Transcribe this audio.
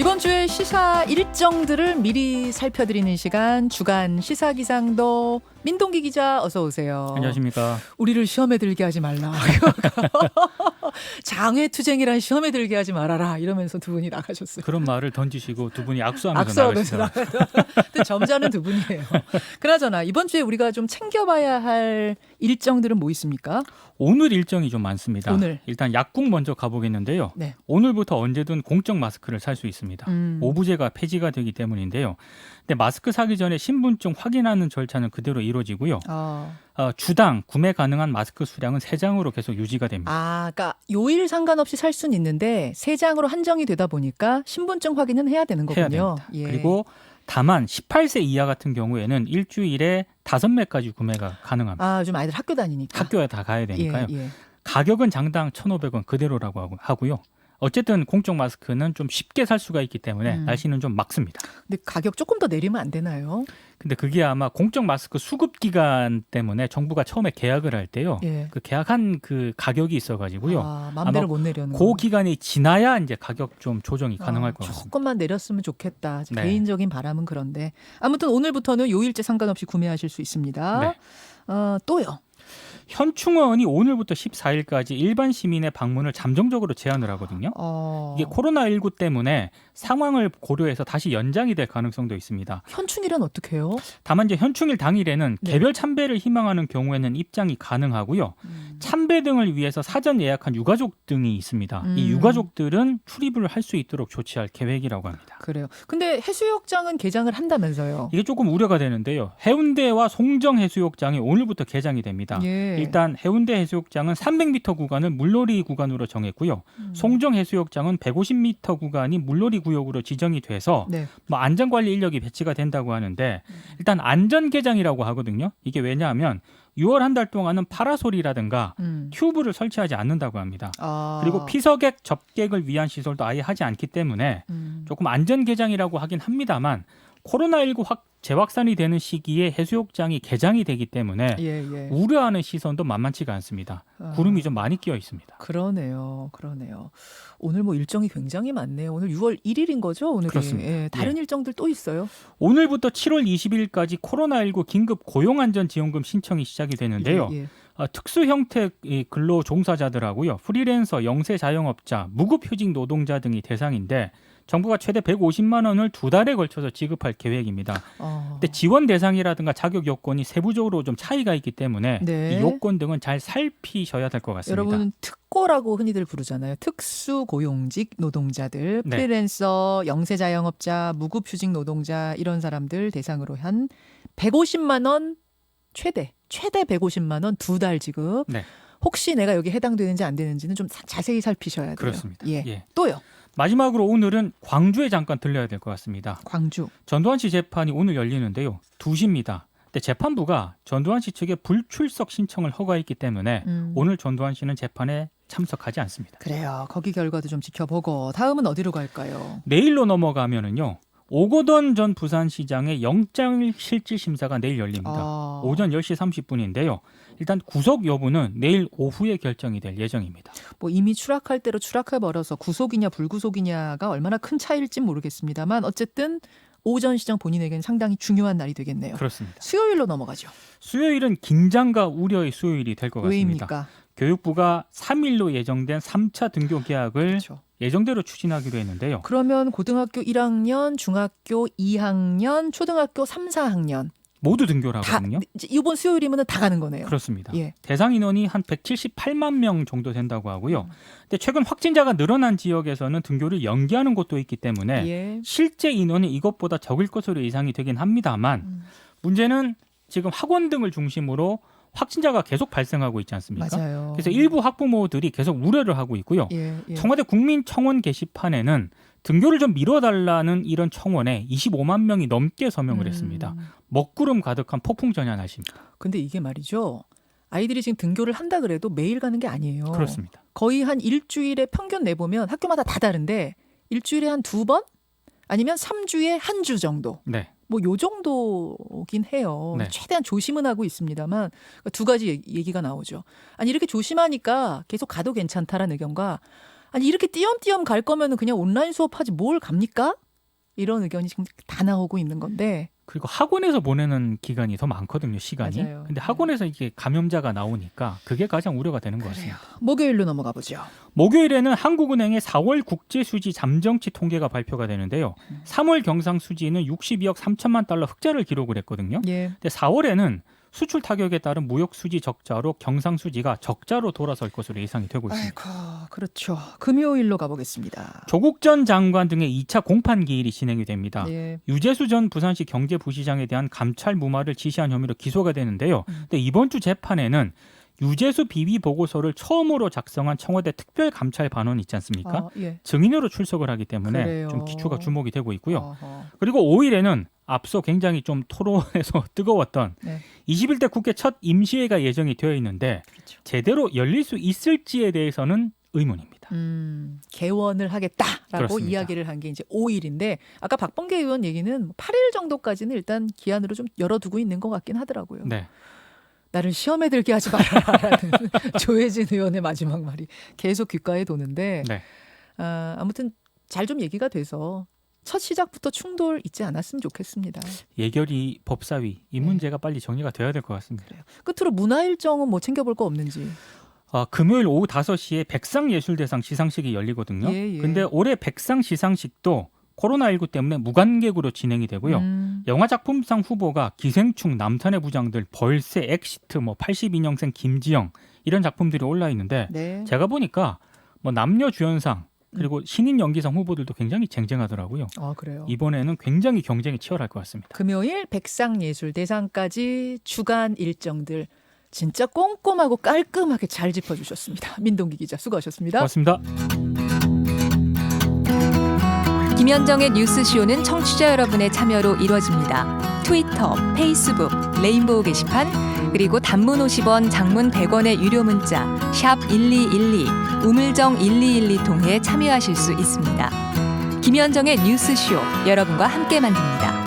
이번 주에 시사 일정들을 미리 살펴드리는 시간 주간 시사기상도 민동기 기자 어서 오세요. 안녕하십니까. 우리를 시험에 들게 하지 말라. 장외투쟁이란 시험에 들게 하지 말아라 이러면서 두 분이 나가셨어요. 그런 말을 던지시고 두 분이 악수하면서 나가시더라고요. 점잖은 두 분이에요. 그나저나 이번 주에 우리가 좀 챙겨봐야 할 일정들은 뭐 있습니까? 오늘 일정이 좀 많습니다. 오늘. 일단 약국 먼저 가보겠는데요. 네. 오늘부터 언제든 공적 마스크를 살 수 있습니다. 오부제가 폐지가 되기 때문인데요. 근데 마스크 사기 전에 신분증 확인하는 절차는 그대로 이루어지고요. 주당 구매 가능한 마스크 수량은 3장으로 계속 유지가 됩니다. 그러니까 요일 상관없이 살 수는 있는데 3장으로 한정이 되다 보니까 신분증 확인은 해야 되는 거군요. 해야 됩니다. 예. 그리고 다만 18세 이하 같은 경우에는 일주일에 5매까지 구매가 가능합니다. 요즘 아이들 학교 다니니까. 학교에 다 가야 되니까요. 예. 가격은 장당 1,500원 그대로라고 하고요. 어쨌든 공적 마스크는 좀 쉽게 살 수가 있기 때문에 날씨는 좀 막습니다. 근데 가격 조금 더 내리면 안 되나요? 근데 그게 아마 공적 마스크 수급 기간 때문에 정부가 처음에 계약을 할 때요. 예. 그 계약한 그 가격이 있어가지고요. 마음대로 못 내려는. 그 기간이 지나야 이제 가격 좀 조정이 가능할 것 같습니다. 조금만 내렸으면 좋겠다. 네. 개인적인 바람은 그런데 아무튼 오늘부터는 요일제 상관없이 구매하실 수 있습니다. 네. 또요. 현충원이 오늘부터 14일까지 일반 시민의 방문을 잠정적으로 제한을 하거든요. 이게 코로나19 때문에 상황을 고려해서 다시 연장이 될 가능성도 있습니다. 현충일은 어떻게 해요? 다만 이제 현충일 당일에는 네. 개별 참배를 희망하는 경우에는 입장이 가능하고요. 참배 등을 위해서 사전 예약한 유가족 등이 있습니다. 이 유가족들은 출입을 할 수 있도록 조치할 계획이라고 합니다. 그래요. 근데 해수욕장은 개장을 한다면서요? 이게 조금 우려가 되는데요. 해운대와 송정 해수욕장이 오늘부터 개장이 됩니다. 예. 일단 해운대 해수욕장은 300m 구간을 물놀이 구간으로 정했고요. 송정 해수욕장은 150m 구간이 물놀이 구역으로 지정이 돼서 네. 안전관리 인력이 배치가 된다고 하는데 일단 안전 개장이라고 하거든요. 이게 왜냐하면 6월 한 달 동안은 파라솔이라든가 튜브를 설치하지 않는다고 합니다. 그리고 피서객 접객을 위한 시설도 아예 하지 않기 때문에 조금 안전 개장이라고 하긴 합니다만 코로나19 재확산이 되는 시기에 해수욕장이 개장이 되기 때문에 우려하는 시선도 만만치가 않습니다. 구름이 좀 많이 끼어 있습니다. 그러네요. 오늘 일정이 굉장히 많네요. 오늘 6월 1일인 거죠? 오늘이. 그렇습니다. 예, 다른 일정들 또 있어요? 오늘부터 7월 20일까지 코로나19 긴급 고용안전지원금 신청이 시작이 되는데요. 예. 특수 형태 근로 종사자들하고요. 프리랜서, 영세 자영업자, 무급휴직 노동자 등이 대상인데 정부가 최대 150만 원을 2달에 걸쳐서 지급할 계획입니다. 근데 지원 대상이라든가 자격 요건이 세부적으로 좀 차이가 있기 때문에 네. 이 요건 등은 잘 살피셔야 될 것 같습니다. 여러분 특고라고 흔히들 부르잖아요. 특수고용직 노동자들, 네. 프리랜서, 영세자영업자, 무급휴직 노동자 이런 사람들 대상으로 한 150만 원 최대 150만 원 2달 지급. 네. 혹시 내가 여기 해당되는지 안 되는지는 좀 자세히 살피셔야 돼요. 그렇습니다. 예. 또요. 마지막으로 오늘은 광주에 잠깐 들려야 될 것 같습니다. 광주. 전두환 씨 재판이 오늘 열리는데요. 2시입니다. 근데 재판부가 전두환 씨 측의 불출석 신청을 허가했기 때문에 오늘 전두환 씨는 재판에 참석하지 않습니다. 그래요. 거기 결과도 좀 지켜보고 다음은 어디로 갈까요? 내일로 넘어가면은요. 오거돈 전 부산시장의 영장실질심사가 내일 열립니다. 오전 10시 30분인데요. 일단 구속 여부는 내일 오후에 결정이 될 예정입니다. 이미 추락할 대로 추락해버려서 구속이냐 불구속이냐가 얼마나 큰 차이일지 모르겠습니다만 어쨌든 오 전 시장 본인에게는 상당히 중요한 날이 되겠네요. 그렇습니다. 수요일로 넘어가죠. 수요일은 긴장과 우려의 수요일이 될 것 같습니다. 왜입니까? 교육부가 3일로 예정된 3차 등교 계약을 그렇죠. 예정대로 추진하기로 했는데요. 그러면 고등학교 1학년, 중학교 2학년, 초등학교 3, 4학년 모두 등교를 하거든요. 이번 수요일이면 다 가는 거네요. 그렇습니다. 예. 대상 인원이 한 178만 명 정도 된다고 하고요. 근데 최근 확진자가 늘어난 지역에서는 등교를 연기하는 곳도 있기 때문에 실제 인원이 이것보다 적을 것으로 예상이 되긴 합니다만 문제는 지금 학원 등을 중심으로 확진자가 계속 발생하고 있지 않습니까? 맞아요. 그래서 일부 학부모들이 계속 우려를 하고 있고요. 청와대 국민청원 게시판에는 등교를 좀 미뤄달라는 이런 청원에 25만 명이 넘게 서명을 했습니다. 먹구름 가득한 폭풍전야 날씨입니다. 근데 이게 말이죠. 아이들이 지금 등교를 한다 그래도 매일 가는 게 아니에요. 그렇습니다. 거의 한 일주일에 평균 내보면 학교마다 다 다른데 일주일에 한 2번? 아니면 3주에 한 주 정도. 네. 요 정도긴 해요. 네. 최대한 조심은 하고 있습니다만 두 가지 얘기가 나오죠. 아니 이렇게 조심하니까 계속 가도 괜찮다라는 의견과 아니 이렇게 띄엄띄엄 갈 거면은 그냥 온라인 수업하지 뭘 갑니까? 이런 의견이 지금 다 나오고 있는 건데. 그리고 학원에서 보내는 기간이 더 많거든요, 시간이. 맞아요. 근데 학원에서 이게 감염자가 나오니까 그게 가장 우려가 되는 것 같습니다. 목요일로 넘어가 보죠. 목요일에는 한국은행의 4월 국제수지 잠정치 통계가 발표가 되는데요. 3월 경상수지는 62억 3천만 달러 흑자를 기록을 했거든요. 예. 근데 4월에는 수출 타격에 따른 무역 수지 적자로 경상수지가 적자로 돌아설 것으로 예상이 되고 있습니다. 아이고, 그렇죠. 금요일로 가보겠습니다. 조국 전 장관 등의 2차 공판 기일이 진행이 됩니다. 예. 유재수 전 부산시 경제부시장에 대한 감찰 무마를 지시한 혐의로 기소가 되는데요. 근데 이번 주 재판에는 유재수 비위 보고서를 처음으로 작성한 청와대 특별감찰반원 있지 않습니까? 예. 증인으로 출석을 하기 때문에 그래요. 좀 기초가 주목이 되고 있고요. 어허. 그리고 5일에는 앞서 굉장히 좀 토론에서 뜨거웠던 네. 21대 국회 첫 임시회가 예정이 되어 있는데 그렇죠. 제대로 열릴 수 있을지에 대해서는 의문입니다. 개원을 하겠다라고 그렇습니다. 이야기를 한 게 이제 5일인데 아까 박범계 의원 얘기는 8일 정도까지는 일단 기한으로 좀 열어두고 있는 것 같긴 하더라고요. 네. 나를 시험에 들게 하지 말아라라는 조혜진 의원의 마지막 말이 계속 귓가에 도는데 네. 아무튼 잘 좀 얘기가 돼서 첫 시작부터 충돌 있지 않았으면 좋겠습니다. 예결위 법사위 이 문제가 빨리 정리가 돼야 될 것 같습니다. 그래요. 끝으로 문화 일정은 뭐 챙겨볼 거 없는지. 금요일 오후 5시에 백상예술대상 시상식이 열리거든요. 예, 예. 근데 올해 백상 시상식도 코로나19 때문에 무관객으로 진행이 되고요. 영화 작품상 후보가 기생충, 남산의 부장들, 벌새, 엑시트, 82년생 김지영 이런 작품들이 올라 있는데 네. 제가 보니까 뭐 남녀 주연상 그리고 신인 연기상 후보들도 굉장히 쟁쟁하더라고요. 아, 그래요. 이번에는 굉장히 경쟁이 치열할 것 같습니다. 금요일 백상예술대상까지 주간 일정들 진짜 꼼꼼하고 깔끔하게 잘 짚어주셨습니다. 민동기 기자 수고하셨습니다. 고맙습니다. 김현정의 뉴스쇼는 청취자 여러분의 참여로 이루어집니다. 트위터, 페이스북, 레인보우 게시판, 그리고 단문 50원, 장문 100원의 유료 문자 샵 1212, 우물정 1212 통해 참여하실 수 있습니다. 김현정의 뉴스쇼, 여러분과 함께 만듭니다.